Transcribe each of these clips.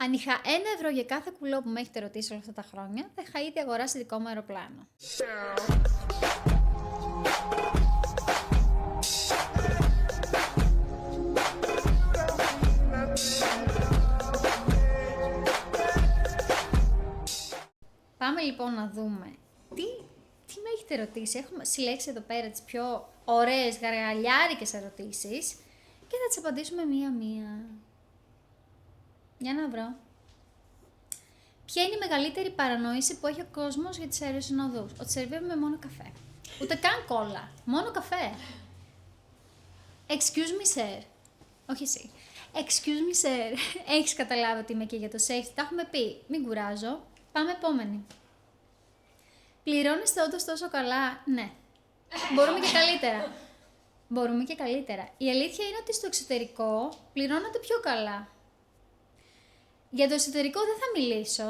Αν είχα 1 ευρώ για κάθε κουλό που με έχετε ρωτήσει όλα αυτά τα χρόνια, θα είχα ήδη αγοράσει δικό μου αεροπλάνο. Πάμε λοιπόν να δούμε τι με έχετε ρωτήσει. Έχουμε συλλέξει εδώ πέρα τις πιο ωραίες γαργαλιάρικες ερωτήσεις και θα τις απαντήσουμε μία-μία. Για να βρω. Ποια είναι η μεγαλύτερη παρανόηση που έχει ο κόσμος για τις αεροσυνοδούς? Ότι σερβίρουμε μόνο καφέ. Ούτε καν κόλλα. Μόνο καφέ. Excuse me, sir. Όχι εσύ. Excuse me, sir. Έχεις καταλάβει ότι είμαι εκεί για το safety? Τα έχουμε πει. Μην κουράζω. Πάμε επόμενη. Πληρώνεστε όντως τόσο καλά? Ναι. Μπορούμε και καλύτερα. Μπορούμε και καλύτερα. Η αλήθεια είναι ότι στο εξωτερικό πληρώνονται πιο καλά. Για το εσωτερικό δεν θα μιλήσω.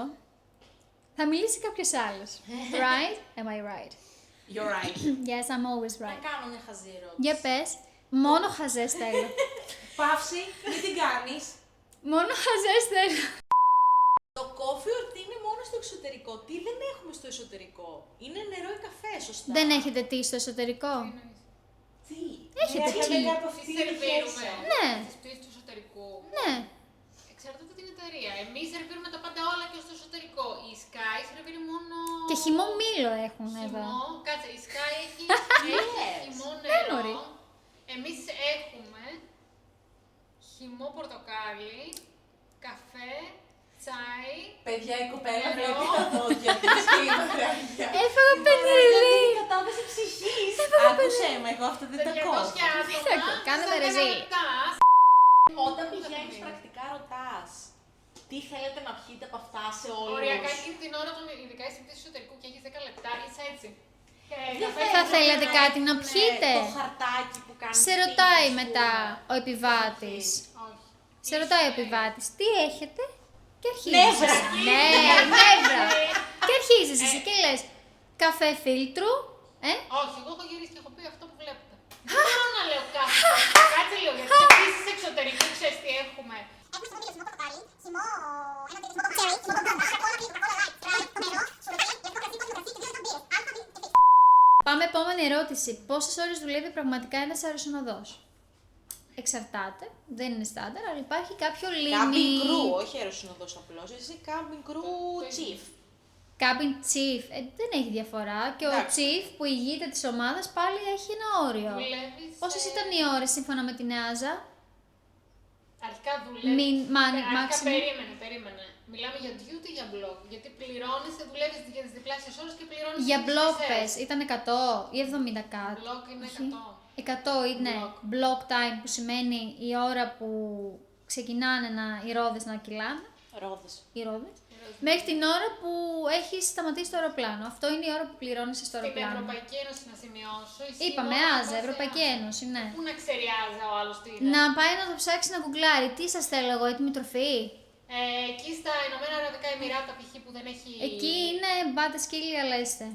Θα μιλήσει κάποιος άλλος. Right? Am I right? You're right. Yes, I'm always Να right. κάνω μια χαζή ερώτηση. Για πες. Μόνο χαζές θέλω. Παύση, μην την κάνεις. Μόνο χαζές θέλω. Το coffee or tea είναι μόνο στο εξωτερικό. Τι δεν έχουμε στο εσωτερικό? Είναι νερό ή καφέ, σωστά? Δεν έχετε τι στο εσωτερικό? Τι? Έχετε τι? Τι σερβίρουμε? Ναι. Στις πτήσεις του εσωτερικού. Ναι. Εξαρτάται από την εταιρεία. Εμείς σερβίρουμε τα πάντα όλα και στο εσωτερικό. Η Sky σερβίρει μόνο. Και χυμό μήλο έχουν εδώ. Χυμό. Κάτσε, η Sky έχει χυμό Ναι, μωρή. νερό. Εμείς έχουμε χυμό πορτοκάλι, καφέ, τσάι. Παιδιά, η κοπέλα Νερό. βλέπει τα δόντια της και η μαγράγια. Έφαγα πενιριλί. Κατάδοση ψυχής. Άκουσε με, εγώ αυτό δεν τα 200 κόβω. άτομα. Κάνουμε στα 10 ρεζί. λεπτά. Όταν πηγαίνεις πρακτικά ρωτάς, τι θέλετε να πιείτε από αυτά σε όλους? Οριακά εκείνη την ώρα, ειδικά στην πτήση εσωτερικού και έχεις 10 λεπτά, είσαι έτσι. Θα θέλετε κάτι να πιείτε? Το χαρτάκι που κάνει. Σε ρωτάει μετά ο επιβάτης. Όχι. Σε ρωτάει ο επιβάτης, τι έχετε? Και αρχίζεις. Νεύρα. Ναι, νεύρα. Και αρχίζεις εσύ και λες, καφέ φίλτρου, Όχι, εγώ έχω γυρίσει και έχω πει αυτό που βλέπετε. Δεν μπορώ να λέω κάτι. Κάτσε λίγο, γιατί σε πτήσεις εξωτερικού ξέρεις τι έχουμε. Πάμε επόμενη ερώτηση. Πόσες ώρες δουλεύει πραγματικά ένας αεροσυνοδός? Εξαρτάται, δεν είναι στάνταρ, αλλά υπάρχει κάποιο Cabin limit. crew, όχι αεροσυνοδός απλώς, εσύ cabin crew chief. Cabin chief, δεν έχει διαφορά. Και ο Εντάξει. chief που ηγείται της ομάδας πάλι έχει ένα όριο. Δουλεύεις. Πόσες ήταν οι ώρες σύμφωνα με την EASA? Αρχικά δουλεύεις. Αρχικά maximum. περίμενε. Μιλάμε για duty ή για block. Γιατί πληρώνεσαι, δουλεύεις για τις διπλάσιες ώρες και πληρώνεσαι. Για τις block μισές. πες, ήταν 100 ή 70 κάτι. Block είναι Όχι. 100. 100 είναι block time, που σημαίνει η ώρα που ξεκινάνε οι ρόδες να κυλάνε. Ρόδες. Οι ρόδες. Μέχρι την ώρα που έχει σταματήσει το αεροπλάνο. Αυτό είναι η ώρα που πληρώνεσαι στο Στην αεροπλάνο. Ευρωπαϊκή Ένωση να σημειώσω. εσύ Είπαμε μόνο Άζα, πας Ευρωπαϊκή σε Ένωση, ναι. Πού να ξέρει Άζα ο άλλος τι είναι. Να πάει να το ψάξει να γκουγκλάρει. Τι σας θέλω εγώ, έτοιμη τροφή? Εκεί στα Ηνωμένα Αραβικά Εμιράτα π.χ. που δεν έχει. Εκεί είναι μπάτε σκύλοι, αλλά είστε.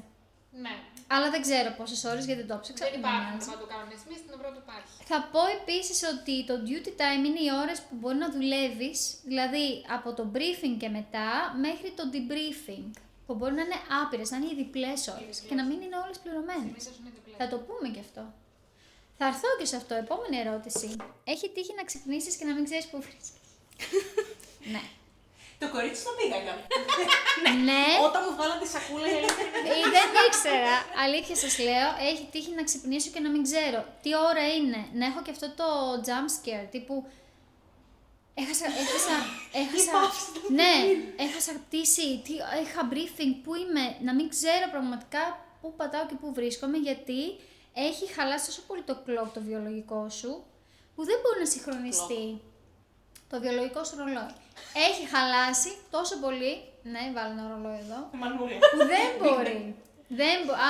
Ναι. Αλλά δεν ξέρω πόσες ώρες γιατί δεν το ψάξα. Δεν δεν υπάρχουν νοιάζει. παντού κανονισμοί, στην Ευρώπη υπάρχει. Θα πω επίσης ότι το duty time είναι οι ώρες που μπορεί να δουλεύεις, δηλαδή από το briefing και μετά μέχρι το debriefing, που μπορεί να είναι άπειρες, να είναι οι διπλές ώρες και να μην είναι όλες πληρωμένες. Συνήθως είναι διπλές. Θα το πούμε και αυτό. Θα έρθω και σε αυτό. Επόμενη ερώτηση. Έχει τύχει να ξυπνήσεις και να μην ξέρεις πού βρίσκεσαι? Ναι. Το κορίτσι στο πήγαγα. Ναι. Όταν μου βγάλαν τη σακούλα, η αλήθεια είναι. Δεν ήξερα. Αλήθεια σας λέω, έχει τύχει να ξυπνήσω και να μην ξέρω τι ώρα είναι. Να έχω και αυτό το jump scare, τύπου έχασα, ναι, έχασα πτήση, είχα briefing, πού είμαι, να μην ξέρω πραγματικά πού πατάω και πού βρίσκομαι, γιατί έχει χαλάσει τόσο πολύ το clock το βιολογικό σου, που δεν μπορεί να συγχρονιστεί το βιολογικό σου ρολόι. Έχει χαλάσει τόσο πολύ, ναι, βάλω ένα ρολόι εδώ, Μανούλη. που δεν μπορεί.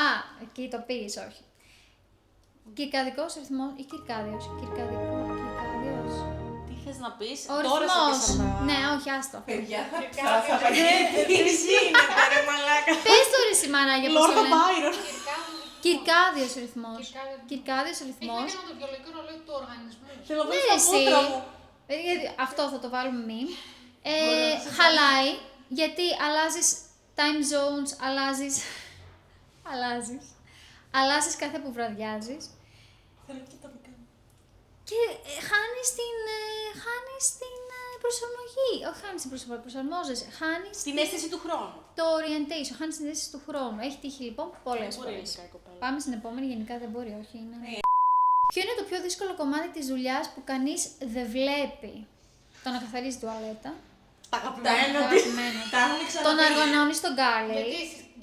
Α, εκεί το πήγες, όχι. Κυρκαδικός ρυθμός ή κυρκάδιος. Κυρκάδιος. Τι θες να πεις, Ο τώρα ρυθμός. σε πιάσα. Ναι, όχι, άστο. Παιδιά, θα παγαίνετε. Τι γίνεται, ρε μαλάκα. Πες το ρε σημανάκια πώς το Λόρδο λένε. Μπάιρον. Κυρκάδιος ρυθμός. Κυρκάδιος. Κυρκάδιος Έχει να ρυθμός. κάνει με το βιολογικό ρολόι του οργανισμού. Θέλω να Ναι, βρω τα εσύ. μούτρα μου. Αυτό θα το βάλουμε μη. Χαλάει, γιατί αλλάζεις time zones, αλλάζεις κάθε που βραδιάζεις. Θέλω και τα δικά μου. Και χάνεις την προσαρμογή. Όχι χάνεις την προσαρμογή, προσαρμόζεσαι. Χάνεις Την αίσθηση του χρόνου. το orientation, χάνεις την αίσθηση του χρόνου. Έχει τύχει λοιπόν πολλές Δεν μπορεί φορές. η κοπέλα. Πάμε στην επόμενη, γενικά δεν μπορεί, όχι. Ποιο είναι το πιο δύσκολο κομμάτι της δουλειάς που κανείς δεν βλέπει? Το να καθαρίζει τουαλέτα. Τα αγαπημένα. Αγαπημένο. Τα έχουν ξαναπεί. Το να αργωνώνει στον γκάλεϊ.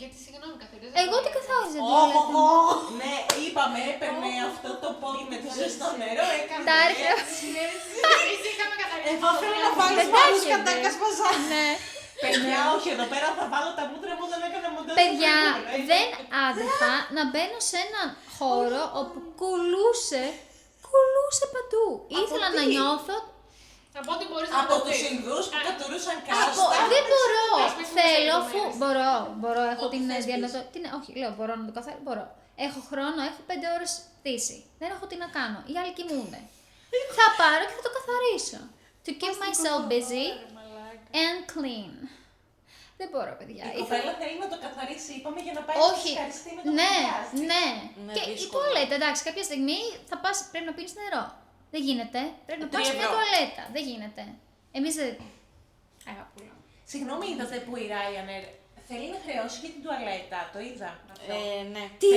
Γιατί συγγνώμη, καθαρίζω. Εγώ τι καθάριζα τουαλέτα. Ναι, είπαμε, έπαιρνε αυτό το πόδι με το ζεστό νερό, έκανε. Τα έριχνε. Εμείς είχαμε καθαρίσει. Εγώ θέλω να βάλεις Δεν μάλλον έρχεται. κατά κασπαζά. Ναι. Παιδιά, όχι, εδώ πέρα θα βάλω τα μούτρα μου, δεν έκανα μοντέλο. Παιδιά, δεν άντεχα να μπαίνω σε έναν χώρο όπου κουλούσε παντού. Ήθελα να νιώθω. Από ό,τι μπορείς να Από το τους πεις. Ινδούς που κατουρούσαν Από, κάστα. δεν μπορώ. Ας πούμε, Θέλω, σε αφού λεπτομέρειες. μπορώ, έχω Ό,τι την θες διανοητότητα. Όχι, λέω, μπορώ να το καθαρίσω. Μπορώ. Έχω χρόνο, έχω 5 ώρες στήση. Δεν έχω τι να κάνω. Οι άλλοι κοιμούνται. Θα πάρω και θα το καθαρίσω. To keep myself busy and clean. Δεν μπορώ, παιδιά. Η κοπέλα θέλει να το καθαρίσει, είπαμε, για να πάει Όχι, να σκαριστεί με το ναι, χρειάζεται. ναι. Ναι, Και η δύσκολο. τουαλέτα, εντάξει, κάποια στιγμή θα πας, πρέπει να πίνεις νερό. Δεν γίνεται. Πρέπει να πας 3 σε μια ευρώ. τουαλέτα. Δεν γίνεται. Εμείς δεν. Αγαπούλα. Συγγνώμη, είδατε που η Ryanair θέλει να χρεώσει για την τουαλέτα, το είδα αυτό. Ναι. Τι?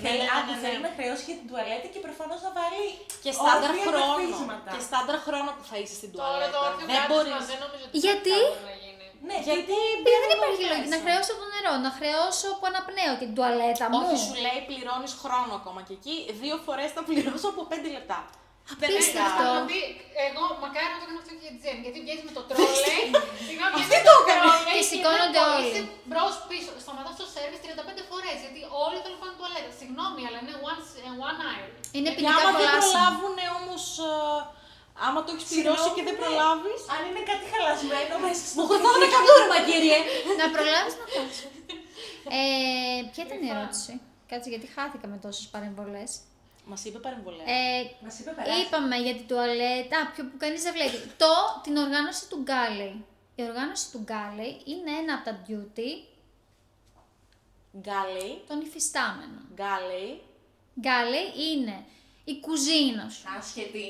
Θέλει να χρεώσει για την τουαλέτα και προφανώς να βάλει Και στάνταρ όρθια χρόνο. καθίσματα. Και στάνταρ χρόνο που θα είσαι στην Τώρα τουαλέτα. το όρθιο Δεν κράτημα μπορείς. δεν νομίζω ότι Γιατί? θα να γίνει. Ναι, Γιατί Επειδή δεν υπάρχει λογική να χρεώσω το νερό, να χρεώσω που αναπνέω και την τουαλέτα μου. Όχι, σου λέει πληρώνεις χρόνο ακόμα και εκεί 2 φορές θα πληρώσω από 5 λεπτά. Απίστευτο. Δηλαδή, εγώ μακάρι να το έκανα αυτό και για τη Τζέν. Γιατί βγαίνει με το τρόλεϊ. Συγγνώμη, Αυτή βγαίνεις το με έκανε. τρόλεϊ Και σηκώνονται πρέπει να όλοι. είσαι μπρος πίσω. Σταματάς στο σέρβις 35 φορές. Γιατί όλοι θέλουν να πάνε τουαλέτα. Συγγνώμη, αλλά είναι one aisle. Είναι Και ποινικά άμα δεν κολάσιμο. προλάβουν όμως, άμα το έχεις πληρώσει και δεν προλάβεις. Αν είναι κάτι χαλασμένο μέσα στο Μου χωθάνε κατούρμα, κύριε! Να προλάβεις να πας. Ποια ήταν η ερώτηση? Κάτσε, γιατί χάθηκα με τόσες παρεμβολές. Μας είπε παρεμβολές. Μας είπε περάσει. Είπαμε για την τουαλέτα, που κανείς δεν βλέπει. Την οργάνωση του γκάλεϊ. Η οργάνωση του γκάλεϊ είναι ένα από τα duty Γκάλεϊ. των υφιστάμενων. Γκάλεϊ. Γκάλεϊ είναι η κουζίνα σου. Άσχετη.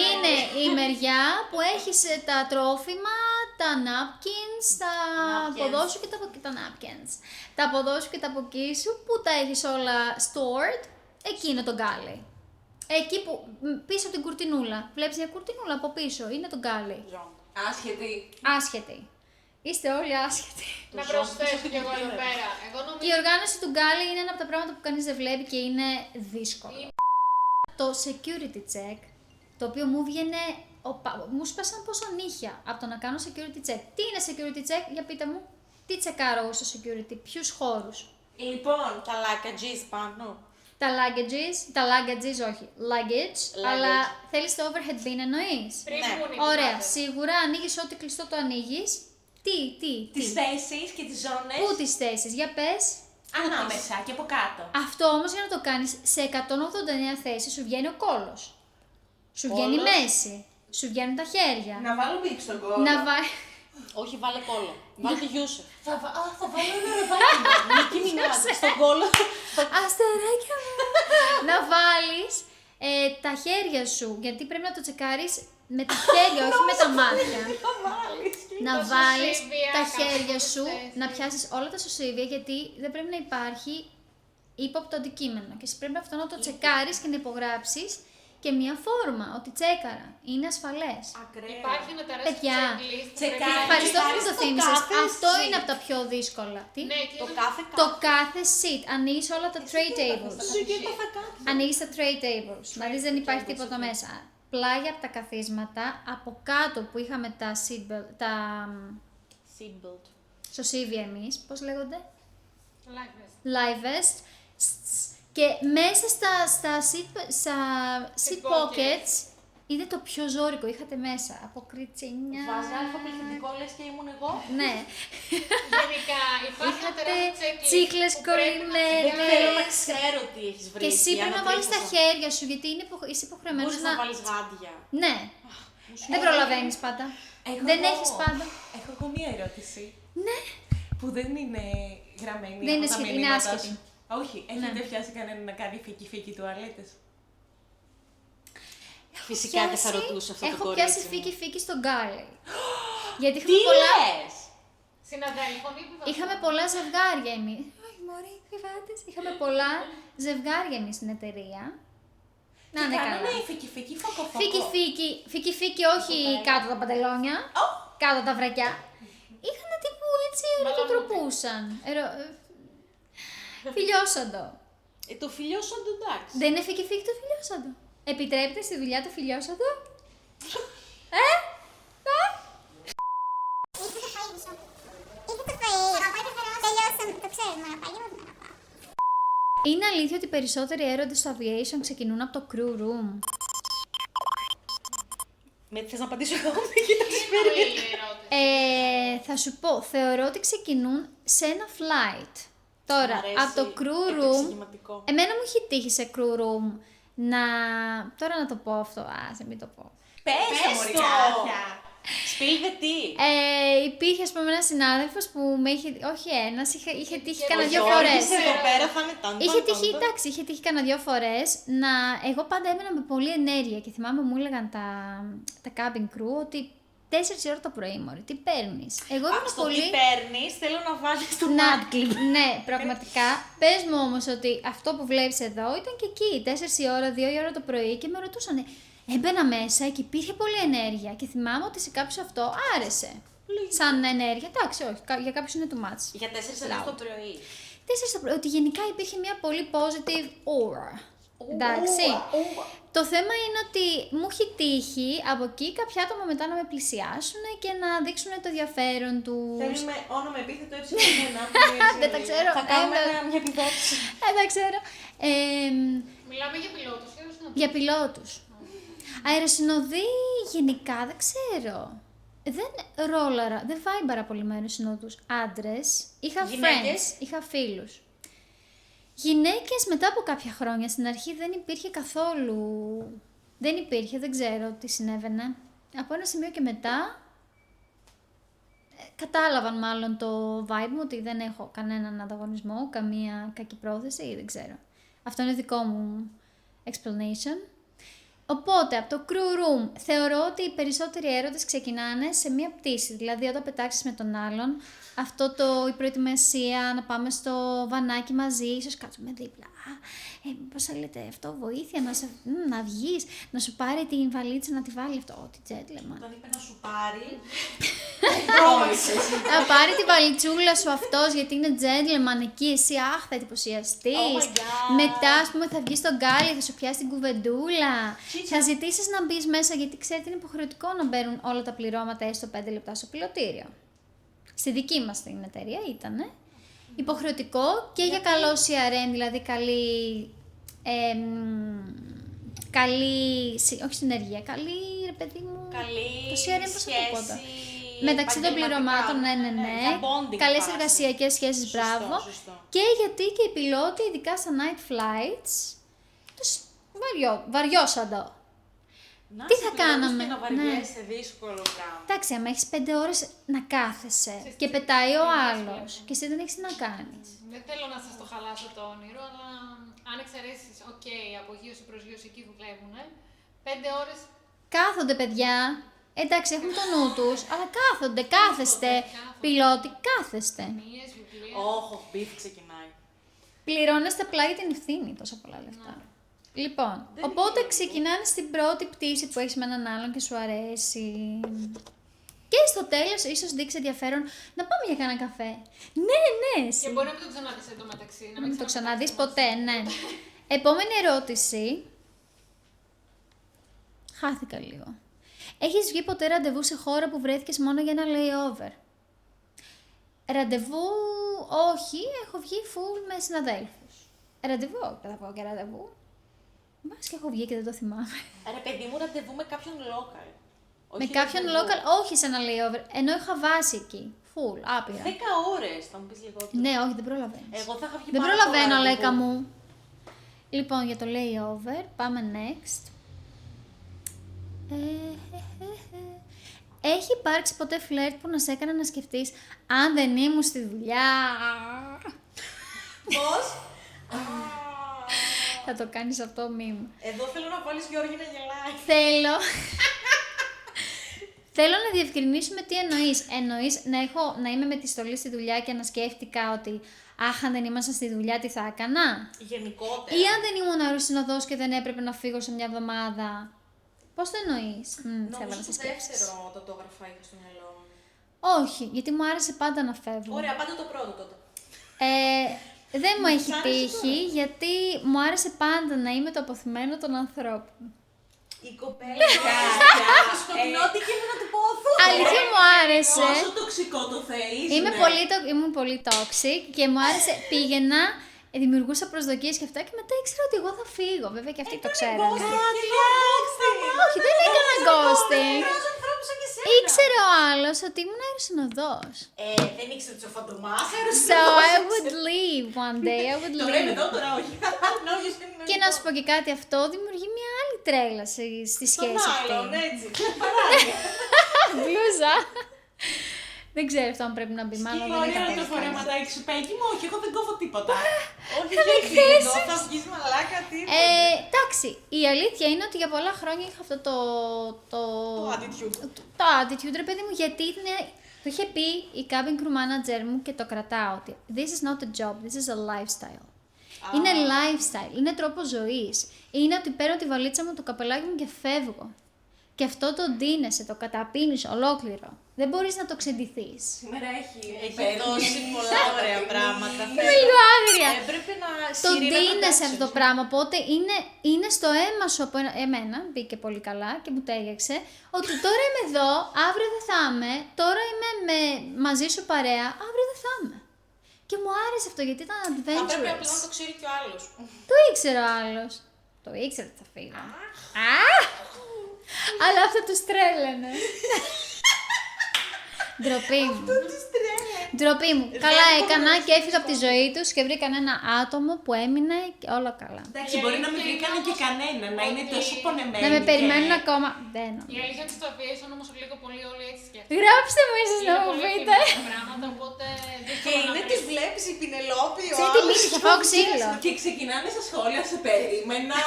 Είναι η μεριά που έχεις τα τρόφιμα, τα napkins, τα Napkins. ποδό σου και τα napkins. Τα ποδό σου και τα ποκί σου που τα έχεις όλα stored, εκεί είναι το γκάλεϊ. Εκεί που πίσω από την κουρτινούλα. Βλέπεις μια κουρτινούλα από πίσω, είναι το γκάλεϊ. Άσχετη. Άσχετοι. Είστε όλοι άσχετοι. Να προσθέσω κι εγώ εδώ πέρα. Εγώ Η νομίζω οργάνωση του γκάλεϊ είναι ένα από τα πράγματα που κανείς δεν βλέπει και είναι δύσκολο. Το security check, το οποίο μου βγαίνε, μου σπάσαν πόσο νύχια από το να κάνω security check. Τι είναι security check, για πείτε μου, τι τσεκάρω εγώ στο security, ποιους χώρους. Λοιπόν, Τα λάκατζις πάνω. Τα luggages όχι, luggage, αλλά θέλεις το overhead bin εννοείς. πριν Ναι. βγουν οι Ωραία, κουβάδες. σίγουρα ανοίγεις ό,τι κλειστό το ανοίγεις. τις θέσεις και τις ζώνες Πού τις θέσεις, για πες. ανάμεσα και από κάτω. Αυτό όμως για να το κάνεις σε 189 θέσεις σου βγαίνει ο κόλος. Σου βγαίνει η Κόλος. μέση. Σου βγαίνουν τα χέρια. Να βάλω μπίπ στον κόλλο. Να βάλει. Όχι, βάλε κόλλο. Βάλε τη Γιούσεφ. Θα βάλω ένα ροδάκι. Νίκη Μινάζ. Στον κόλλο. Αστεράκια μου. Να βάλεις τα χέρια σου, γιατί πρέπει να το τσεκάρεις με τα χέρια, όχι με τα μάτια. Θα βάλεις. Να Τα βάλεις σωσίβια, τα κάποιες χέρια σου, θέσεις. να πιάσεις όλα τα σωσίβια, γιατί δεν πρέπει να υπάρχει ύποπτο αντικείμενο. Και εσύ πρέπει αυτό να το τσεκάρεις και να υπογράψεις και μία φόρμα, ότι τσέκαρα, είναι ασφαλές. Ακραία. Υπάρχει ένα τεράστιο Παιδιά, checklist που τσεκάρει. πρέπει να Ευχαριστώ που μου το το θύμισες. κάθε Αυτό seat. είναι από τα πιο δύσκολα. Τι? Ναι, και Το είναι- κάθε Το κάθε seat. Ανοίγεις όλα τα tray tables. κάτω. Ανοίγεις τα tray tables. Να δεις δεν υπάρχει τίποτα μέσα. Πλάγια από τα καθίσματα, από κάτω που είχαμε τα seatbelt, τα Seatbelt. σωσίβια εμείς, πώς λέγονται, Like this. live vest, και μέσα στα seat pockets είναι το πιο ζώρικο, είχατε μέσα, από κριτσίνια. Βάζει αλφα πληθυντικό, λες και ήμουν εγώ. Ναι. Γενικά, υπάρχει ένα Είχατε τεράστιο checklist τσίχλες που πρέπει να κολλημένες. Δεν θέλω να ξέρω τι έχεις βρει. Και εσύ πρέπει να βάλεις τα χέρια σου, γιατί είσαι υποχρεωμένος Μπορείς να βάλεις γάντια. Ναι. Δεν προλαβαίνεις πάντα. Δεν έχεις πάντα. Έχω εγώ μία ερώτηση. Ναι. Που δεν είναι γραμμένη Δεν είναι από τα είναι μηνύματα άσχετη. σου. Όχι, έχετε πιάσει κανέναν να κάνει φίκι-φίκι τουαλέτες? Φυσικά δεν θα ρωτούσα αυτό το Έχω κορίτσι. πιάσει φίκι-φίκι στον Γκάλι. Γιατί Τι είχαμε πολλά, λες! Συναδέλφων ή επιβατών? είχαμε πολλά ζευγάρια εμείς. Όχι μωρή, επιβάτες. Είχαμε πολλά ζευγάρια εμείς στην εταιρεία. Να είναι καλά. Κάνανε φίκι-φίκι, φοκο-φοκο. Φίκι-φίκι, όχι κάτω τα παντελόνια, κάτω τα βρακιά. Είχαν τύπου έτσι ερωτοτροπούσαν. Φιλιώσαντο. Το φιλιώσαντο εντάξει. Δεν είναι φίκι-φίκι το φιλιώσαντο. Επιτρέπεται στη δουλειά το φιλιώσαντο. Είναι αλήθεια ότι οι περισσότεροι έρωτες στο aviation ξεκινούν από το crew room. Θες να απαντήσω εγώ, με κοιτάς περίεργα. Πολύ ερώτηση. Θα σου πω, θεωρώ ότι ξεκινούν σε ένα flight. Τώρα, Μ' αρέσει από το crew room, επεξηγηματικό. εμένα μου έχει τύχει σε crew room να... Τώρα να το πω αυτό, σε μην το πω. Πες το, μωρή το! κάποια. Spill the tea. Υπήρχε, ας πούμε, ένας συνάδελφος που με είχε... Όχι ένας, είχε τύχει Και κανένα ο δύο Γιώργης φορές. Εδώ πέρα θα είναι ταν, Είχε ταν, τύχει, ταν. εντάξει, είχε τύχει κανένα δύο φορές να... Εγώ πάντα έμενα με πολλή ενέργεια και θυμάμαι μου έλεγαν τα cabin crew ότι 4 η ώρα το πρωί, μωρή, τι παίρνεις. Εγώ ήμουν Στο πολύ... τι παίρνεις, θέλω να βάλεις το Να, mad clip. ναι, πραγματικά. Πες μου όμως ότι αυτό που βλέπεις εδώ ήταν και εκεί, 4 η ώρα, 2 η ώρα το πρωί και με ρωτούσανε. Έμπαινα μέσα και υπήρχε πολλή ενέργεια και θυμάμαι ότι σε κάποιους αυτό άρεσε. Σαν ενέργεια, εντάξει, όχι, για κάποιους είναι too much. Για 4 ώρες το πρωί. 4 το πρωί, ότι γενικά υπήρχε μια πολύ positive aura. Εντάξει. Το θέμα είναι ότι μου έχει τύχει από εκεί κάποια άτομα μετά να με πλησιάσουν και να δείξουν το ενδιαφέρον τους. Θέλουμε όνομα επίθετο έτσι. Δεν τα ξέρω. Θα κάνουμε μια επιδότηση. Δεν ξέρω. Μιλάμε για πιλότους ή αεροσυνοδοί? Για πιλότους. Αεροσυνοδοί γενικά δεν ξέρω. Δεν ρόλαρα, δεν βάιμπαρα πολύ με αεροσυνοδούς. Άντρες, είχα Γυναίκες? friends, είχα φίλους. Γυναίκες μετά από κάποια χρόνια, στην αρχή δεν υπήρχε καθόλου. Δεν υπήρχε, δεν ξέρω τι συνέβαινε. Από ένα σημείο και μετά κατάλαβαν μάλλον το vibe μου ότι δεν έχω κανέναν ανταγωνισμό, καμία κακή πρόθεση ή δεν ξέρω. Αυτό είναι δικό μου explanation. Οπότε, από το crew room, θεωρώ ότι οι περισσότεροι έρωτες ξεκινάνε σε μία πτήση. Δηλαδή, όταν πετάξεις με τον άλλον, η προετοιμασία, να πάμε στο βανάκι μαζί, ίσως κάτσουμε δίπλα. Πώς θα λέτε αυτό, βοήθεια, να βγεις, να σου πάρει την βαλίτσα, να τη βάλει αυτό. Ό,τι gentleman. Όταν είπε να σου πάρει. Να πάρει τη βαλιτσούλα σου αυτός, γιατί είναι gentleman εκεί, εσύ θα εντυπωσιαστείς. Oh my God. Μετά, ας πούμε, θα βγεις στον γκάλι, θα σου πιάσει την κουβεντούλα. Θα ζητήσεις να μπεις μέσα, γιατί ξέρετε, είναι υποχρεωτικό να μπαίνουν όλα τα πληρώματα έστω 5 λεπτά στο πιλωτήριο. Στη δική μας την εταιρεία ήτανε. Υποχρεωτικό και για καλό CRM, δηλαδή όχι συνεργεία, καλή, ρε παιδί μου, Καλή το CRM πώς θα το πω τώρα. σχέση Μεταξύ των πληρωμάτων, ναι. τα bonding Καλές φάση. εργασιακές σχέσεις, Σωστό, μπράβο. σωστό. Και γιατί και οι πιλότοι, ειδικά στα night flights, τους βαριώσαντο. Να Τι σε θα πιλότους κάναμε, Και να ναι. βαριέσαι, δύσκολο πράγμα. Εντάξει, άμα έχεις 5 ώρες να κάθεσαι και πετάει ο άλλος και εσύ δεν έχεις τι να κάνεις. Δεν θέλω να σας το χαλάσω το όνειρο, αλλά αν εξαιρέσεις, απογείωση, προσγείωση, εκεί δουλεύουν, 5 ώρες. Κάθονται, παιδιά. Εντάξει, έχουν το νου τους, αλλά κάθεστε. Πιλότοι, κάθεστε. Μίες, βιβλία. Όχι, μπιφ ξεκινάει. Πληρώνεστε απλά για την ευθύνη τόσα πολλά λεφτά. Λοιπόν, οπότε ξεκινάνε στην πρώτη πτήση που έχεις με έναν άλλον και σου αρέσει. Και στο τέλος ίσως δείξει ενδιαφέρον να πάμε για κανένα καφέ. Ναι, εσύ. Και μπορεί να μην το ξαναδείς εντωμεταξύ. Να μην το ξαναδείς ποτέ, ναι. Επόμενη ερώτηση. Χάθηκα λίγο. Έχεις βγει ποτέ ραντεβού σε χώρα που βρέθηκες μόνο για ένα layover? Ραντεβού, όχι, έχω βγει full με συναδέλφους. Ραντεβού, όχι, θα πω και ραντεβού. Μπας και έχω βγει και δεν το θυμάμαι. Ρε παιδί μου, ραντεβού με κάποιον local. Με Όχι κάποιον ραντεβού. local, όχι σε ένα layover, ενώ είχα βάση εκεί. Full, άπειρα. 10 ώρες, θα μου πεις λιγότερο. Ναι, όχι, δεν προλαβαίνεις. Εγώ θα είχα βγει Δεν πάρα προλαβαίνω, πολλά λέκα ραντεβού. μου. Λοιπόν, για το layover, πάμε next. έχει υπάρξει ποτέ φλερτ που να σε έκανε να σκεφτείς αν δεν ήμουν στη δουλειά? Πώς? Θα το κάνεις αυτό meme. Εδώ θέλω να βάλεις Γιώργη να γελάει. Θέλω να διευκρινίσουμε τι εννοείς. Εννοείς να είμαι με τη στολή στη δουλειά και να σκέφτηκα ότι αχ, αν δεν ήμασταν στη δουλειά τι θα έκανα? Γενικότερα. Ή αν δεν ήμουν αεροσυνοδός και δεν έπρεπε να φύγω σε μια εβδομάδα? Πώς το εννοείς? Θέλω Νομίζω να σε το σκέφτεσαι. δεύτερο τατόγραφα είχα στο μυαλό μου. Όχι, γιατί μου άρεσε πάντα να φεύγω. Ωραία, πάντα το πρώτο τότε. Δεν μου έχει άρεσε τύχει, γιατί μου άρεσε πάντα να είμαι το αποθυμένο των ανθρώπων. Η κοπέλα στο σκοτεινότη και να του πόθου. Αλήθεια μου άρεσε. Πόσο τοξικό το θέλεις. Ήμουν πολύ toxic και μου άρεσε. Πήγαινα, δημιουργούσα προσδοκίες και αυτά και μετά ήξερα ότι εγώ θα φύγω. Βέβαια και αυτοί το ξέρανε. Όχι, δεν έκανα ghosting. Ήξερε ο άλλος ότι ήμουν αεροσυνοδός. Δεν ήξερε ότι ο Φαντομάς So I would leave one day. I would Τώρα είμαι leave. εδώ, τώρα όχι. Και να σου πω και κάτι, αυτό δημιουργεί μια άλλη τρέλα στη σχέση αυτή. Μάλλον, έτσι. Μπλούζα. Δεν ξέρω αυτό αν πρέπει να μπει, μάλλον δεν Ωραία είναι το κατεύθυνση. φορεματάκι σου, Πέγγι μου, όχι, εγώ δεν κόβω τίποτα. Όχι, δεν κλείνω, θα βγεις μαλάκα, τίποτα. Εντάξει, η αλήθεια είναι ότι για πολλά χρόνια είχα αυτό το Το attitude. το attitude, ρε παιδί μου, γιατί το είχε πει η cabin crew manager μου και το κρατάω ότι this is not a job, this is a lifestyle. Είναι lifestyle, είναι τρόπος ζωής. Είναι ότι παίρνω τη βαλίτσα μου, το καπελάκι μου και φεύγω. Και αυτό το ντύνεσαι, το καταπίνεις ολόκληρο. Δεν μπορείς να το ξεντηθείς. Σήμερα έχει Δώσει πολλά ωραία πράγματα. Είμαι λίγο άγρια. Έπρεπε να Το σιρήνα να ντύνεσαι παίξεις. αυτό το πράγμα, οπότε είναι στο αίμα σου από εμένα, μπήκε πολύ καλά και μου τέριαξε, ότι τώρα είμαι εδώ, αύριο δεν θα είμαι, τώρα είμαι μαζί σου παρέα, αύριο δεν θα είμαι. Και μου άρεσε αυτό γιατί ήταν Θα πρέπει απλά να adventurous. το ξέρει και ο άλλος. Το ήξερε ο άλλος. Το ήξερε ότι θα φύγω. Αλλά αυτό τους τρέλαινε. Ντροπή μου. Ντροπή μου. Καλά έκανα και έφυγα από τη ζωή τους και βρήκαν ένα άτομο που έμεινε και όλα καλά. Εντάξει, μπορεί να μην βρήκανε και κανένα, να είναι τόσο πονεμένοι. Να με και- περιμένουν ακόμα. Δεν Η νομίζω. αλήθεια είναι ότι στο aviation όμως λίγο πολύ όλοι έτσι σκέφτονται. Γράψτε μου ίσως να Είναι μου πολύ πείτε. ακριβά πράγματα, οπότε Και δύσκολο να είναι, βρεις. τις βλέπεις η Πινελόπη, ο Ξέρετε τι άλλος. μύτη, θα φάω ξύλο. Και ξεκινάνε στα σχόλια, σε περίμενα.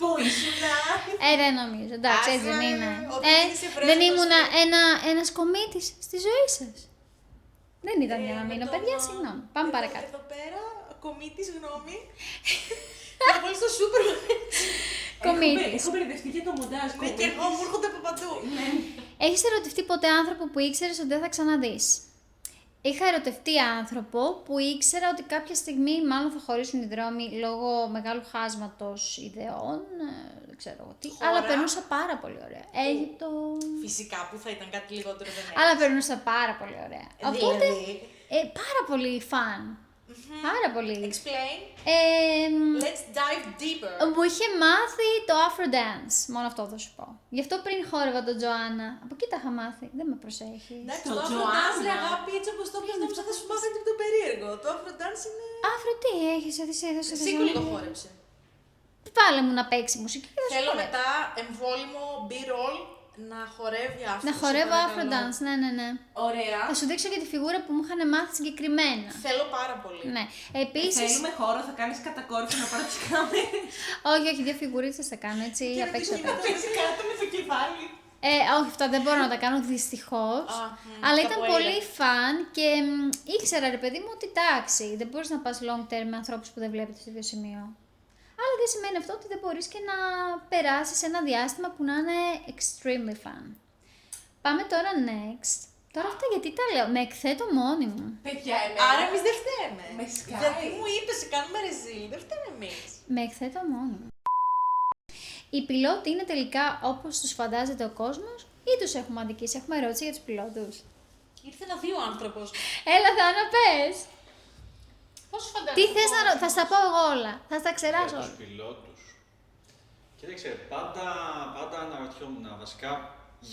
Πού ήσουνα. Δεν νομίζω. Εντάξει, έτσι δεν Άσε, είναι. ότι είσαι φρέσκος Δεν ήμουν και- ένας κομίτης στη ζωή σας. Δεν ήταν για να Με μείνω. τον- Παιδιά, συγγνώμη. Πάμε εδώ- παρακάτω. Εδώ πέρα, κομίτης γνώμη. Θα βάλεις στο σούπερ. Κομίτης. Έχω μπερδευτεί για το μοντάζ. Ναι, και εγώ μου έρχονται από παντού. Έχεις ερωτευτεί ποτέ άνθρωπο που ήξερες ότι δεν θα ξαναδείς? Είχα ερωτευτεί άνθρωπο που ήξερα ότι κάποια στιγμή μάλλον θα χωρίσουν οι δρόμοι λόγω μεγάλου χάσματος ιδεών, δεν ξέρω εγώ τι, Χώρα. αλλά περνούσα πάρα πολύ ωραία. Αίγυπτο, Φυσικά που θα ήταν κάτι λιγότερο δεν αλλά περνούσα πάρα πολύ ωραία. Οπότε, Δηλαδή, πάρα πολύ φαν. Πάρα πολύ. explain. Let's dive deeper. Μου είχε μάθει το Afro Dance, μόνο αυτό θα σου πω. Γι' αυτό πριν χόρευα τον Τζοάννα, από εκεί τα είχα μάθει, δεν με προσέχει. Εντάξει, Το το Afro Joanna. Dance, ρε αγάπη, έτσι όπως το πιας, νόμιζα θα σου μάθει το περίεργο. Το Afro Dance είναι... Afro τι έχεις, σε Σίγουρα λίγο χόρεψε. Βάλε μου να παίξει μουσική και θα σου Θέλω χορέψω. μετά εμβόλυμο B-roll να χορεύει Afro. Να σε χορεύω Afro παρακαλώ. Dance, ναι. Ωραία. Θα σου δείξω και τη φιγούρα που μου είχαν μάθει συγκεκριμένα. Θέλω πάρα πολύ. Ναι. Επίσης. Θέλουμε χώρο, θα κάνεις κατακόρυφο να πάρω τις κάμερες. Όχι, δύο φιγουρίτσες θα κάνω έτσι Και απ' έξω. δεν απ' έξω. Πέσει κάτω με το κεφάλι. Όχι, αυτά δεν μπορώ να τα κάνω δυστυχώς. Αλλά ήταν capoeira. πολύ φαν και ήξερα ρε παιδί μου ότι εντάξει, δεν μπορείς να πας long term με ανθρώπους που δεν βλέπετε στο ίδιο σημείο. Αλλά δεν σημαίνει αυτό ότι δεν μπορείς και να περάσεις ένα διάστημα που να είναι extremely fun. Πάμε τώρα next. Τώρα αυτά γιατί τα λέω, με εκθέτω μόνη μου. Παιδιά, εμένα. Άρα εμείς δεν φταίμε. Με σκάει. Γιατί μου είπες, κάνουμε ρεζίλ, δεν φταίμε εμείς. Με εκθέτω μόνη μου. Οι πιλότοι είναι τελικά όπως τους φαντάζεται ο κόσμος ή τους έχουμε αδικήσει? Έχουμε ερώτηση για τους πιλότους. Ήρθε να δει ο άνθρωπος. Έλα Θάνα, πες. Πώς σου φαντάζεσαι? Τι θες να κόσμο? θα στα πω εγώ όλα. Θα στα ξεράσω Για όλα. τους πιλότους. Κοίταξε, πάντα αναρωτιόμουν βασικά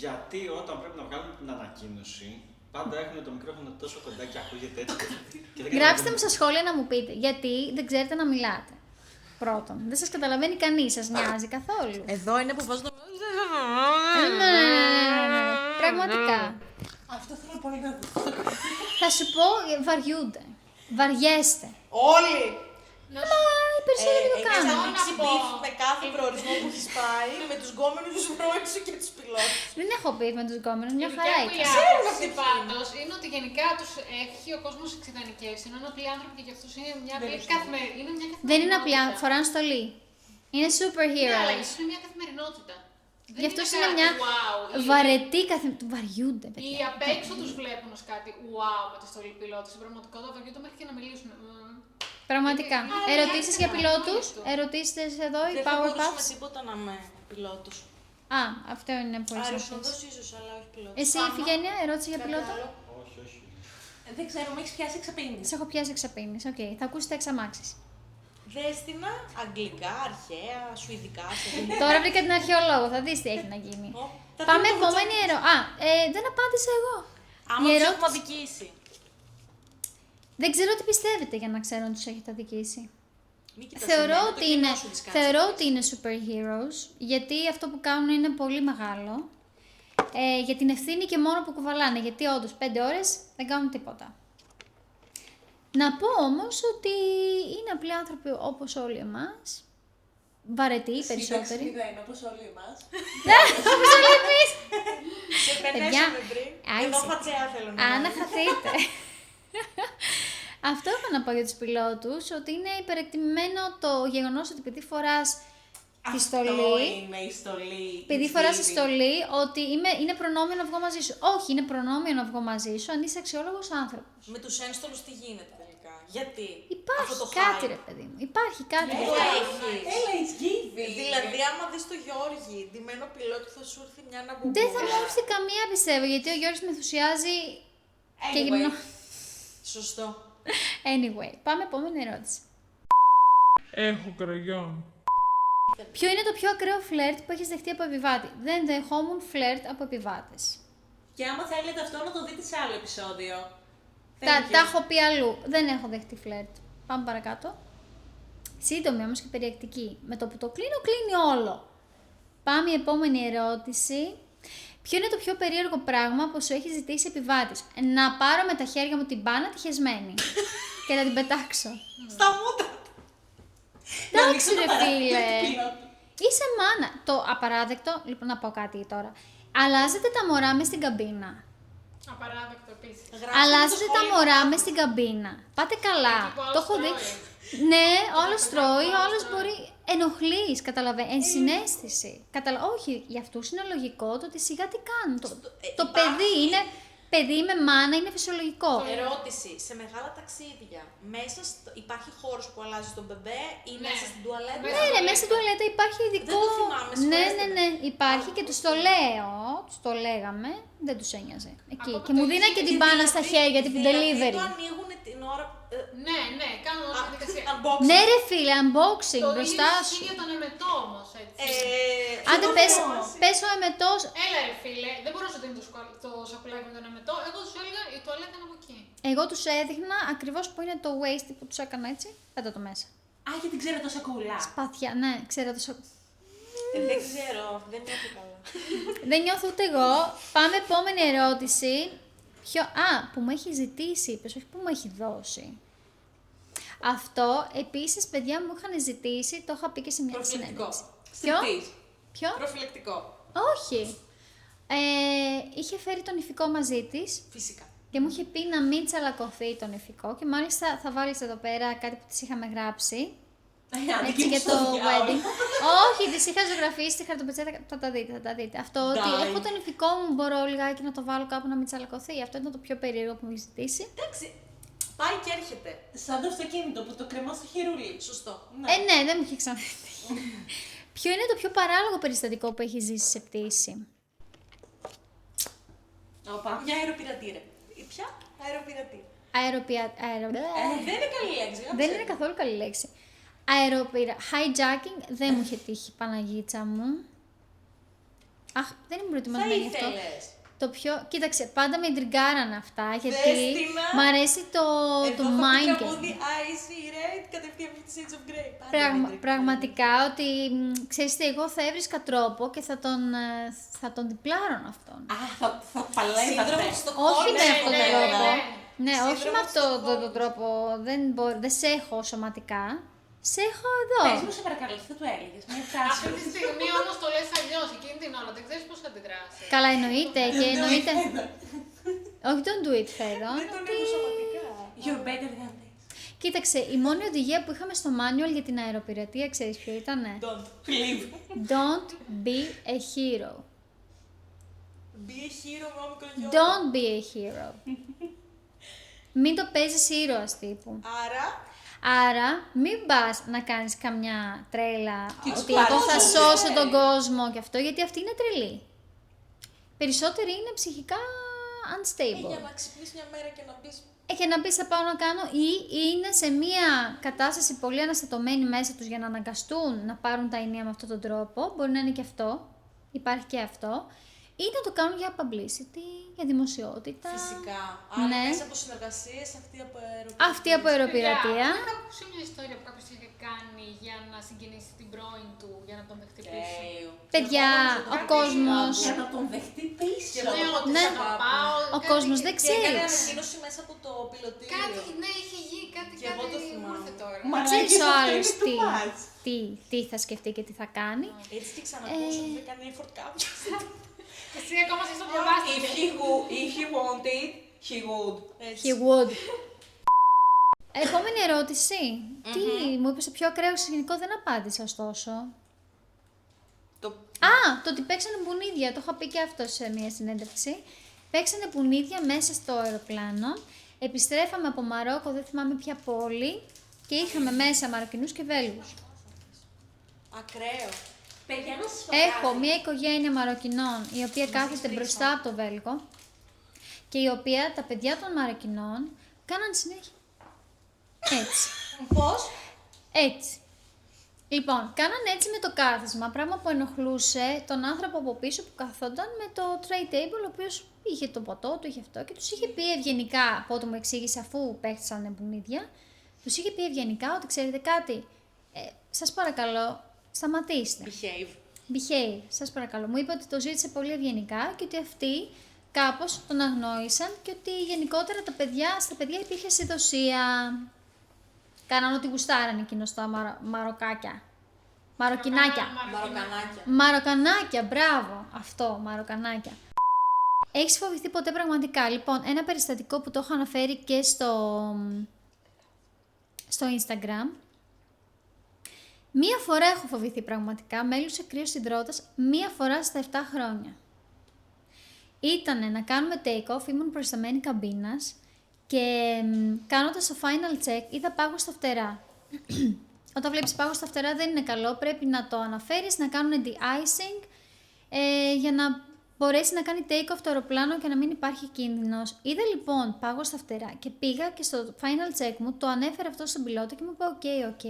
γιατί όταν πρέπει να βγάλουν την ανακοίνωση, πάντα έχουν το μικρόφωνο τόσο κοντά και ακούγεται έτσι. Και δεν Γράψτε μου καταλαβαίνω. στα σχόλια να μου πείτε γιατί δεν ξέρετε να μιλάτε. Πρώτον, δεν σας καταλαβαίνει κανείς, σας νοιάζει καθόλου. Εδώ είναι που βάζω το... Πραγματικά. Αυτό θέλω πολύ να δω. Θα σου πω, βαριούνται. Βαριέστε. Όλοι! Να Μα οι περισσότεροι το Έχεις κάνουν. ανοίξει Να πω. μπιφ με κάθε προορισμό που έχεις πάει, με τους γκόμενους τους πρώην σου και τους πιλότους. Δεν έχω πει με τους γκόμενους, μια Η χαρά δικιά μου ήταν. η άποψη πάντως είναι ότι γενικά τους έχει ο κόσμος εξειδανικές, ενώ είναι απλοί άνθρωποι και για αυτούς είναι μια απλή καθημερινότητα. Δεν είναι απλά, φοράνε στολή. Είναι Ναι, αλλά superheroes. ίσως είναι μια καθημερινότητα. Δεν Γι' αυτό είναι κάτι μια wow. βαρετή καθημερινότητα. Βαριούνται, Ή παιδιά. απ' έξω τους βλέπουν ως κάτι wow με τη στολή πιλότου. Στην πραγματικότητα βαριούνται μέχρι και να μιλήσουν. Πραγματικά. Είναι Ερωτήσεις για άκρα, πιλότους. μόνοι του. Ερωτήσεις εδώ, οι Δεν θα μπορούσαμε Powerpuffs. τίποτα να είμαι πιλότος. Α, αυτό είναι πολύ σαφές. Αεροσπονδός ίσως, αλλά όχι πιλότος. Εσύ, Ιφηγένεια, ερώτηση για πιλότο. Όχι, όχι. Δεν ξέρω, με έχεις πιάσει εξαπίνης. Σε έχω πιάσει εξαπίνης. Οκ, θα ακούσει τα εξαμάξεις. Δέστηνα, αγγλικά, αρχαία, σουηδικά, Τώρα βρήκα την αρχαιολόγο, θα δεις τι έχει να γίνει. Πάμε επόμενη ερώτηση. Δεν απάντησα εγώ. Άμα Η τους ερώτηση- έχουμε αδικήσει. Δεν ξέρω τι πιστεύετε για να ξέρω αν τους έχετε αδικήσει. Μην κοιτάς Θεωρώ εμένα, το ότι, κοινό είναι, σου τις κάνεις θεωρώ αυτές. ότι είναι superheroes, γιατί αυτό που κάνουν είναι πολύ μεγάλο. Για την ευθύνη και μόνο που κουβαλάνε, γιατί όντως 5 ώρες δεν κάνουν τίποτα. Να πω όμως ότι είναι απλοί άνθρωποι όπως όλοι εμάς, βαρετοί οι περισσότεροι. είναι όπως όλοι εμάς. Όπως όλοι εμείς. Σε Παιδιά, πενέσαμε πριν. Εδώ άισε. φατσέα θέλω να Αν βάλω. χαθείτε. Αυτό έχω να πω για τους πιλότους, ότι είναι υπερεκτιμημένο το γεγονός ότι επειδή φοράς τη Αυτό στολή, είναι η στολή. επειδή η φοράς τη Στίβη. στολή, ότι είναι προνόμιο να βγω μαζί σου. Όχι, είναι προνόμιο να βγω μαζί σου αν είσαι αξιόλογος άνθρωπος. Με τους ένστολους τι γίνεται τελικά. Γιατί. Υπάρχει Αυτό το κάτι, hype. ρε παιδί μου. Υπάρχει κάτι. Ναι, ρε. έχεις. Έλα, it's giving. Δηλαδή, άμα δεις το Γιώργη, ντυμένο πιλότο, θα σου έρθει μια να Δεν θα μου έρθει καμία, πιστεύω, γιατί ο Γιώργης με ενθουσιάζει και Anyway. γυμνό. Σωστό. Anyway, πάμε επόμενη ερώτηση. Έχω κραγιόν. Ποιο είναι το πιο ακραίο φλερτ που έχεις δεχτεί από επιβάτη? Δεν δεχόμουν φλερτ από επιβάτες. Και άμα θέλετε αυτό να το δείτε σε άλλο επεισόδιο. Τα έχω πει αλλού. Δεν έχω δεχτεί φλερτ. Πάμε παρακάτω. Σύντομη όμως και περιεκτική. Με το που το κλείνω, κλείνει όλο. Πάμε η επόμενη ερώτηση. Ποιο είναι το πιο περίεργο πράγμα που σου έχει ζητήσει επιβάτης? Να πάρω με τα χέρια μου την μπάνα τη χεσμένη και να την πετάξω. Στα μούτρα. Εντάξει ρε φίλε. Είσαι μάνα. Το απαράδεκτο, λοιπόν να πω κάτι τώρα. Αλλάζετε τα μωρά μες στην καμπίνα. Απαράδεκτο επίσης. Αλλάζετε τα μωρά μες στην καμπίνα. Πάτε καλά. Εκεί που Το άλλος έχω δει. τρώει. Ναι, όλος τρώει, άλλος όλος τρώει. μπορεί. Ενοχλείς, καταλαβαίνεις. Ενσυναίσθηση. Όχι, για αυτούς είναι λογικό το ότι σιγά τι κάνουν. Το παιδί είναι. Παιδί με μάνα είναι φυσιολογικό. Ερώτηση. Σε μεγάλα ταξίδια, υπάρχει χώρος που αλλάζει τον μπεμπέ ή Ναι. μέσα στην τουαλέτα. Μέσα Ναι, ρε, στο μέσα στην τουαλέτα υπάρχει ειδικό. Δεν το θυμάμαι, Ναι, συγχωρέστε ναι, με. ναι, υπάρχει και τους το λέω. Τους το λέγαμε. Δεν τους ένοιαζε. Εκεί. Από Και το μου ίδιο δίνα και και την μπάνα στα χέρια, την Δηλαδή delivery. το ανοίγουν την ώρα. Ναι, ναι, κάνουν όλη τη διαδικασία. Unboxing. Ναι, ρε φίλε, unboxing Το μπροστά ίδιο σου. ισχύει για τον εμετό όμως, έτσι. Άντε, πες ο εμετός. Έλα ρε φίλε, δεν μπορώ να σου δίνει το σακουλάκι με τον εμετό. Εγώ τους έλεγα η τουαλέτα είναι από εκεί. Εγώ τους έδειχνα ακριβώς που είναι το waste που τους έκανα έτσι. Πέτα το μέσα. Α, γιατί ξέρω τόσα κουλά. Σπαθιά, ναι, ξέρω το Δεν ξέρω, δεν νιώθω καλά. Δεν νιώθω ούτε εγώ. Πάμε επόμενη ερώτηση. Που μου έχει ζητήσει, είπες, όχι που μου έχει δώσει. Αυτό, επίσης, παιδιά μου είχαν ζητήσει, το είχα πει και σε μια Προφυλακτικό. συνέντευξη. Ποιο? Στριπτής. Ποιο? Προφυλακτικό. Όχι. Είχε φέρει τον ηφικό μαζί της Φυσικά. και μου είχε πει να μην τσαλακωθεί τον ηφικό και μάλιστα θα βάλεις εδώ πέρα κάτι που της είχαμε γράψει. Έτσι για το wedding. Όχι, τις είχα ζωγραφίσει στη χαρτοπετσέτα. Θα τα δείτε. Αυτό ότι Die. έχω τον ηφικό μου, μπορώ λιγάκι να το βάλω κάπου να μην τσαλακωθεί. Αυτό ήταν το πιο περίεργο που μου έχει ζητήσει. Εντάξει, πάει και έρχεται. Σαν το αυτοκίνητο που το κρεμά στο χειρούλι. Σωστό. Ναι, δεν μου είχε ξαναδεί. Ποιο είναι το πιο παράλογο περιστατικό που έχει ζήσει σε πτήση? Οπα. Για αεροπειρατήρα. Ποια? Αεροπειρατήρα. Δεν είναι καλή λέξη. Δεν είναι καθόλου καλή λέξη. Hijacking δεν μου είχε τύχει, Παναγίτσα μου. Αχ, δεν ήμουν Θα προετοιμασμένη γι' αυτό. ήθελες. το πιο... Κοίταξε, πάντα με ιντριγκάρανε αυτά, γιατί Δέστηνα. μ' αρέσει το mind Εδώ game. τραγούδι I see red κατευθείαν από τη Shades of Grey. Πάντα με τρικ. Πραγματικά ότι, ξέρεις τι, εγώ θα έβρισκα τρόπο και θα τον διπλάρωνω αυτόν. Α, θα παλεύατε. Σύνδρομο του Όχι με Στοκχόλμη. αυτόν τον ναι, τρόπο. ναι. Ναι, όχι Σύνδρομο με του αυτόν τον Στοκχόλμη. τρόπο. Δεν σε έχω σωματικά. Σε έχω Πες εδώ. μου, σε παρακαλώ, τι θα του έλεγες, μια Αυτή φράση. τη στιγμή όμως το λες αλλιώς, εκείνη την ώρα, δεν ξέρεις πώς θα αντιδράσει. Καλά, εννοείται και εννοείται. Όχι, don't do it, Φέδων. Δεν τον έχω σωματικά. You're better than this. Κοίταξε, η μόνη οδηγία που είχαμε στο manual για την αεροπειρατεία, ξέρεις ποιο ήτανε? Don't. Live. Don't be a hero. Be a hero με όμικρον γιώτα. Don't be a hero. Μην το παίζεις ήρωας τύπου. Άρα, μην πας να κάνεις καμιά τρέλα Και τους ότι εγώ θα πάρεις. σώσω τον κόσμο και αυτό, γιατί αυτή είναι τρελή. Περισσότεροι είναι ψυχικά Για unstable. να ξυπνείς μια μέρα και να πεις Και να πεις θα πάω να κάνω ή είναι σε μια κατάσταση πολύ αναστατωμένη μέσα τους για να αναγκαστούν να πάρουν τα ενία με αυτόν τον τρόπο, μπορεί να είναι και αυτό, υπάρχει και αυτό, ή να το κάνουν για publicity, για δημοσιότητα. φυσικά. Άρα Ναι. μέσα από συνεργασίες, αυτή από αεροπειρατεία. Αυτή από αεροπειρατεία. Έχω ακούσει μια ιστορία που κάποιος είχε κάνει για να συγκινήσει την πρώην του, για να τον χτυπήσει. Τέλειο. Παιδιά, ο κόσμος, Για να τον δεχτεί πίσω. Και εγώ Ναι, ότι Ναι. σ' αγαπάω, ο κάτι- κόσμος δεν Και έκανε ξέρεις. ανακοίνωση μέσα από το πιλωτήριο. Κάτι, ναι, είχε γίνει κάτι, Και εγώ το κάτι θυμάμαι. μου ήρθε τώρα. Ξέρεις ο άλλος αυτό είναι too much. τι θα σκεφτεί και τι θα κάνει. Έτσι και ξανακούσω ότι δεν κάνει effort κάποιος. Εσύ ακόμα εσύ το διαβάστηκε. If he wanted, he would. Έτσι. He would. Επόμενη ερώτηση. Τι, μου είπες το πιο ακραίο σκηνικό, δεν απάντησα ωστόσο. Το ότι παίξανε πουνίδια, το είχα πει και αυτό σε μια συνέντευξη. Παίξανε πουνίδια μέσα στο αεροπλάνο. Επιστρέφαμε από Μαρόκο, δεν θυμάμαι ποια πόλη. Και είχαμε μέσα Μαροκινούς και Βέλγους. Ακραίο. Παιδιά, να σας πω Έχω κάτι. μια οικογένεια Μαροκινών, η οποία κάθεται μπροστά από το Βέλγο και η οποία τα παιδιά των Μαροκινών κάναν συνέχεια έτσι. Πώς? Έτσι. Λοιπόν, κάναν έτσι με το κάθισμα, πράγμα που ενοχλούσε τον άνθρωπο από πίσω που καθόταν με το tray table, ο οποίος είχε το ποτό του, είχε αυτό και τους είχε πει ευγενικά, από ό,τι μου εξήγησε αφού παίχτησαν μπουνίδια, τους είχε πει ευγενικά ότι ξέρετε κάτι, σας παρακαλώ, σταματήστε. Behave. Σας παρακαλώ. Μου είπε ότι το ζήτησε πολύ ευγενικά και ότι αυτοί κάπως τον αγνόησαν και ότι γενικότερα στα παιδιά υπήρχε συνδοσία. Κάναν ό,τι γουστάραν εκείνο στα μαροκάκια. Μαροκινάκια. Μαροκανάκια. Μαροκανάκια, μπράβο. Αυτό, μαροκανάκια. Έχεις φοβηθεί ποτέ πραγματικά? Λοιπόν, ένα περιστατικό που το έχω αναφέρει και στο Instagram. Μία φορά έχω φοβηθεί πραγματικά, με έλουσε κρύος υδρότας μία φορά στα 7 χρόνια. Ήτανε να κάνουμε take-off, ήμουν προϊσταμένη καμπίνας και κάνοντας το final check είδα πάγο στα φτερά. Όταν βλέπεις πάγο στα φτερά δεν είναι καλό, πρέπει να το αναφέρεις, να κάνουν de-icing για να μπορέσει να κάνει take-off το αεροπλάνο και να μην υπάρχει κίνδυνος. Είδα λοιπόν πάγο στα φτερά και πήγα και στο final check μου το ανέφερε αυτό στον πιλότο και μου είπε ok.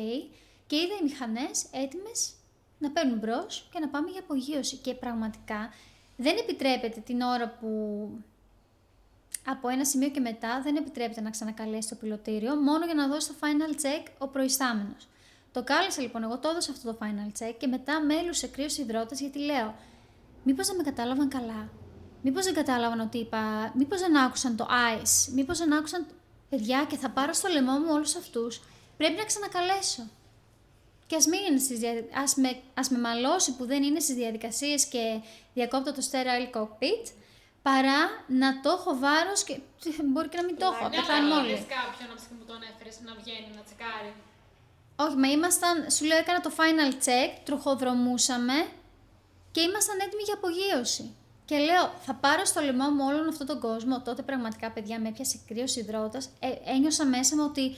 Και είδα οι μηχανές έτοιμες να παίρνουν μπρος και να πάμε για απογείωση. Και πραγματικά δεν επιτρέπεται την ώρα που από ένα σημείο και μετά δεν επιτρέπεται να ξανακαλέσει το πιλωτήριο, μόνο για να δώσει το final check ο προϊστάμενος. Το κάλεσα λοιπόν, εγώ το έδωσα αυτό το final check και μετά με έλουσε κρύος υδρότας γιατί λέω μήπως δεν με κατάλαβαν καλά, μήπως δεν κατάλαβαν ότι είπα, μήπως δεν άκουσαν το ice, μήπως δεν άκουσαν παιδιά και θα πάρω στο λαιμό μου όλους αυτούς, πρέπει να ξανακαλέσω. Και ας με μαλώσει που δεν είναι στις διαδικασίες και διακόπτω το sterile cockpit, παρά να το έχω βάρος και μπορεί και να μην το έχω, Ναι, πεθάνουν αλλά όλοι. είδες κάποιον από τη στιγμή που τον έφερες να βγαίνει, να τσεκάρει. Όχι, μα ήμασταν, σου λέω έκανα το final check, τροχοδρομούσαμε και ήμασταν έτοιμοι για απογείωση. Και λέω, θα πάρω στο λαιμό μου όλον αυτόν τον κόσμο, τότε πραγματικά παιδιά με έπιασε κρύος υδρότας, ένιωσα μέσα μου ότι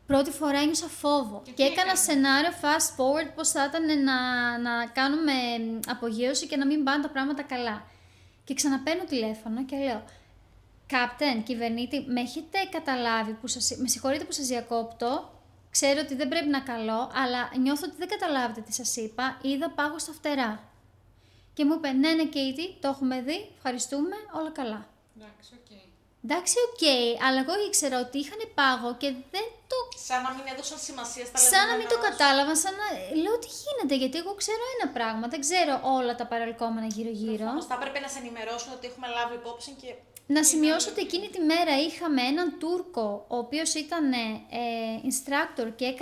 πρώτη φορά ένιωσα φόβο και έκανα έκανες? σενάριο fast forward πώς θα ήταν να κάνουμε απογείωση και να μην πάνε τα πράγματα καλά. Και ξαναπαίρνω τηλέφωνο και λέω «Captain, κυβερνήτη, με έχετε καταλάβει, με συγχωρείτε που σας διακόπτω, ξέρω ότι δεν πρέπει να καλώ, αλλά νιώθω ότι δεν καταλάβετε τι σας είπα, είδα πάγο στα φτερά». Και μου είπε, ναι, Κέιτι, το έχουμε δει, ευχαριστούμε, όλα καλά. Εντάξει, οκ. Εντάξει, οκ, αλλά εγώ ήξερα ότι είχαν πάγο και δεν το. Σαν να μην έδωσαν σημασία στα Σαν να μην το λεγόμενά σου. κατάλαβα, σαν να. Λέω τι γίνεται, γιατί εγώ ξέρω ένα πράγμα, δεν ξέρω όλα τα παρελκόμενα γύρω-γύρω. Προφανώς θα έπρεπε να σε ενημερώσουν ότι έχουμε λάβει υπόψη και. Να σημειώσω ότι εκείνη τη μέρα είχαμε έναν Τούρκο, ο οποίος ήταν instructor και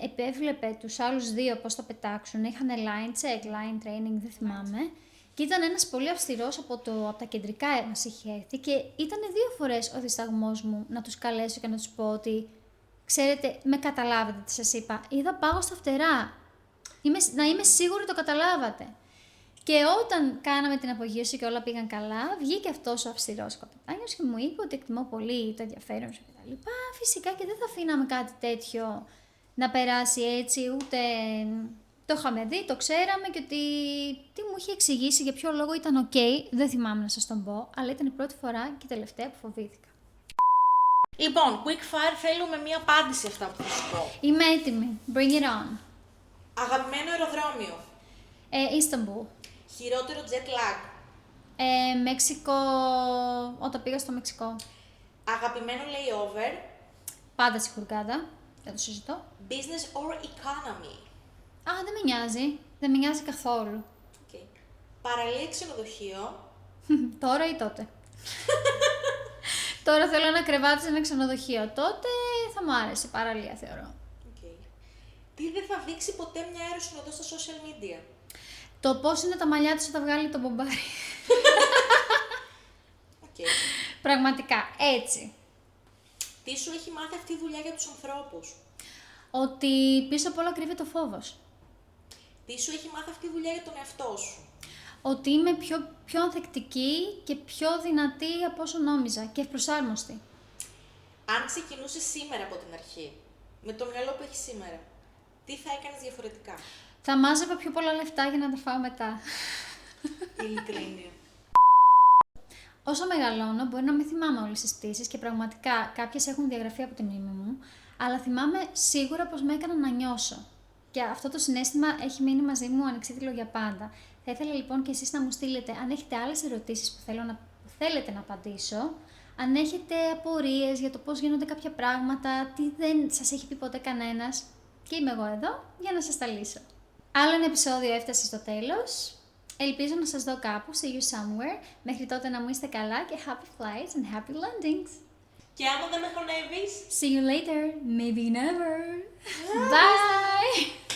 επέβλεπε τους άλλους δύο πώς θα πετάξουν. Είχαν line check, line training, δεν θυμάμαι. Και ήταν ένας πολύ αυστηρός από τα κεντρικά μας είχε έρθει και ήταν 2 φορές ο δισταγμός μου να τους καλέσω και να τους πω ότι ξέρετε, με καταλάβετε τι σας είπα. Είδα πάγο στα φτερά. Να είμαι σίγουρη το καταλάβατε. Και όταν κάναμε την απογείωση και όλα πήγαν καλά, βγήκε αυτός ο αυστηρός καπετάνιος και μου είπε ότι εκτιμώ πολύ το ενδιαφέρον σου κτλ. Φυσικά και δεν θα αφήναμε κάτι τέτοιο να περάσει έτσι, ούτε το είχαμε δει, το ξέραμε και ότι τι μου είχε εξηγήσει για ποιο λόγο ήταν ok, δεν θυμάμαι να σας τον πω, αλλά ήταν η πρώτη φορά και η τελευταία που φοβήθηκα. Λοιπόν, quick fire, θέλουμε μία απάντηση αυτά που θα σου πω. Είμαι έτοιμη. Bring it on. Αγαπημένο αεροδρόμιο. Istanbul. Χειρότερο jet lag. Μέξικο, όταν πήγα στο Μεξικό. Αγαπημένο layover. Πάντα στη Χουργκάδα, δεν το συζητώ. Business or economy. Α, δεν με νοιάζει. Δεν με νοιάζει καθόλου. Okay. Παραλία ξενοδοχείο. Τώρα ή τότε. Τώρα θέλω ένα κρεβάτι σε ένα ξενοδοχείο. Τότε θα μου άρεσε. Παραλία θεωρώ. Okay. Τι δεν θα δείξει ποτέ μια αεροσυνοδό στα social media. Το πώς είναι τα μαλλιά της όταν βγάλει το μπομπάρι. Okay. Πραγματικά, έτσι. Τι σου έχει μάθει αυτή η δουλειά για τους ανθρώπους. Ότι πίσω απ' όλα κρύβεται ο φόβος. Τι σου έχει μάθει αυτή η δουλειά για τον εαυτό σου. Ότι είμαι πιο ανθεκτική και πιο δυνατή από όσο νόμιζα και ευπροσάρμοστη. Αν ξεκινούσες σήμερα από την αρχή, με το μυαλό που έχεις σήμερα, τι θα έκανες διαφορετικά. Θα μάζευα πιο πολλά λεφτά για να τα φάω μετά. Ειλικρίνεια. Όσο μεγαλώνω, μπορεί να μην θυμάμαι όλες τις πτήσεις και πραγματικά κάποιες έχουν διαγραφεί από τη μνήμη μου, αλλά θυμάμαι σίγουρα πως με έκαναν να νιώσω. Και αυτό το συναίσθημα έχει μείνει μαζί μου ανεξίτηλο για πάντα. Θα ήθελα λοιπόν και εσείς να μου στείλετε αν έχετε άλλες ερωτήσεις που θέλετε να απαντήσω, αν έχετε απορίες για το πώς γίνονται κάποια πράγματα, τι δεν σας έχει πει ποτέ κανένας, και είμαι εγώ εδώ για να σας τα λύσω. Άλλο ένα επεισόδιο έφτασε στο τέλος. Ελπίζω να σας δω κάπου, see you somewhere. Μέχρι τότε να μου είστε καλά και happy flights and happy landings. Και άμα δεν με χωνεύεις, See you later, maybe never. Bye!